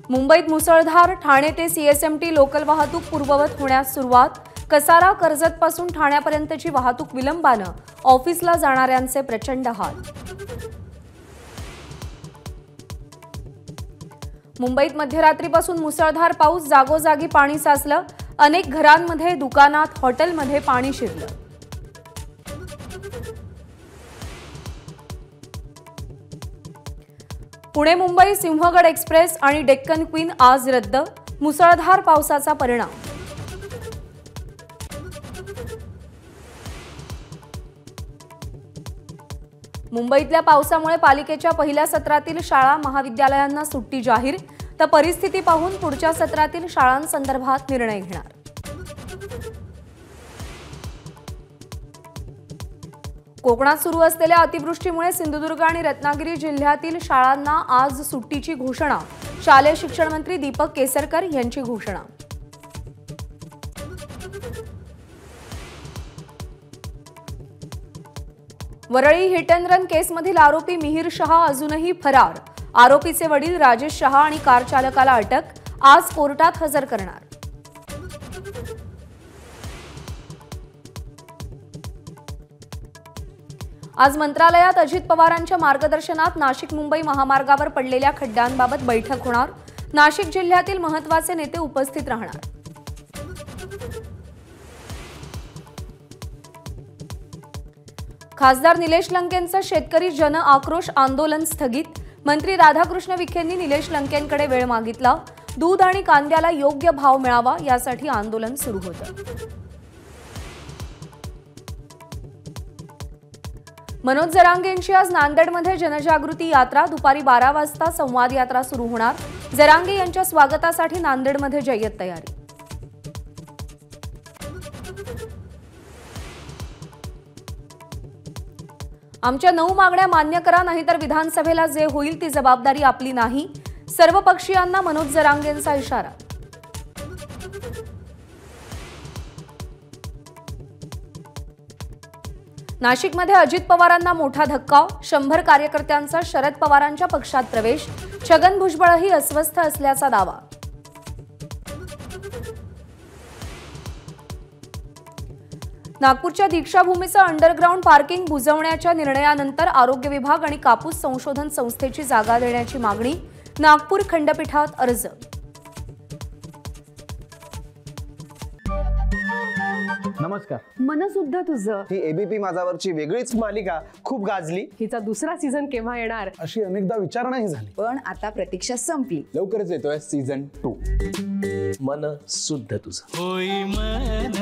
मुंबईत मुसळधार, ठाणे ते सीएसएमटी लोकल वाहतूक पूर्ववत होण्यास सुरुवात। कसारा कर्जतपासून ठाण्यापर्यंतची वाहतूक विलंबानं, ऑफिसला जाणाऱ्यांचे प्रचंड हाल। मुंबईत मध्यरात्रीपासून मुसळधार पाऊस, जागोजागी पाणी साचलं। अनेक घरांमध्ये, दुकानात, हॉटेलमध्ये पाणी शिरलं। पुणे मुंबई सिंहगड एक्सप्रेस आणि डेक्कन क्वीन आज रद्द, मुसळधार पावसाचा परिणाम। मुंबईतल्या पावसामुळे पालिकेच्या पहिल्या सत्रातील शाळा महाविद्यालयांना सुट्टी जाहीर, तर परिस्थिती पाहून पुढच्या सत्रातील शाळांसंदर्भात निर्णय घेणार। कोकणात सुरू असलेल्या अतिवृष्टीमुळे सिंधुदुर्ग आणि रत्नागिरी जिल्ह्यातील शाळांना आज सुट्टीची घोषणा। शालेय शिक्षण मंत्री दीपक केसरकर यांची घोषणा। वरळी हिट अँड रन केसमधील आरोपी मिहिर शहा अजूनही फरार। आरोपीचे वडील राजेश शहा आणि कार चालकाला अटक, आज कोर्टात हजर करणार। आज मंत्रालयात अजित पवारांच्या मार्गदर्शनात नाशिक मुंबई महामार्गावर पडलेल्या खड्ड्यांबाबत बैठक होणार। नाशिक जिल्ह्यातील महत्त्वाचे नेते उपस्थित राहणार। खासदार निलेश लंकेंचं शेतकरी जन आक्रोश आंदोलन स्थगित। मंत्री राधाकृष्ण विखेंनी निलेश लंकेंकडे वेळ मागितला। दूध आणि कांद्याला योग्य भाव मिळावा यासाठी आंदोलन सुरू होतं। मनोज जरांगेंची आज नांदेडमध्ये जनजागृती यात्रा, दुपारी 12 वाजता संवाद यात्रा सुरू होणार। जरांगे यांच्या स्वागतासाठी नांदेडमध्ये जय्यत तयारी। आमच्या 9 मागण्या मान्य करा, नाहीतर विधानसभेला जे होईल ती जबाबदारी आपली नाही, सर्व पक्षीयांना मनोज जरांगेंचा इशारा। नाशिकमध्ये अजित पवारांना मोठा धक्का, 100 कार्यकर्त्यांचा शरद पवारांच्या पक्षात प्रवेश। छगन भुजबळही अस्वस्थ असल्याचा दावा। नागपूरच्या दीक्षाभूमीचं अंडरग्राऊंड पार्किंग बुजवण्याच्या निर्णयानंतर आरोग्य विभाग आणि कापूस संशोधन संस्थेची जागा देण्याची मागणी, नागपूर खंडपीठात अर्ज। नमस्कार। मनसुद्धा तुझं ही एबीपी माझावरची वेगळीच मालिका खूप गाजली। हिचा दुसरा सीझन केव्हा येणार अशी अनेकदा विचारणा झाली, पण आता प्रतीक्षा संपली। लवकरच येतोय सीझन 2। मनसुद्धा तुझं। होय मन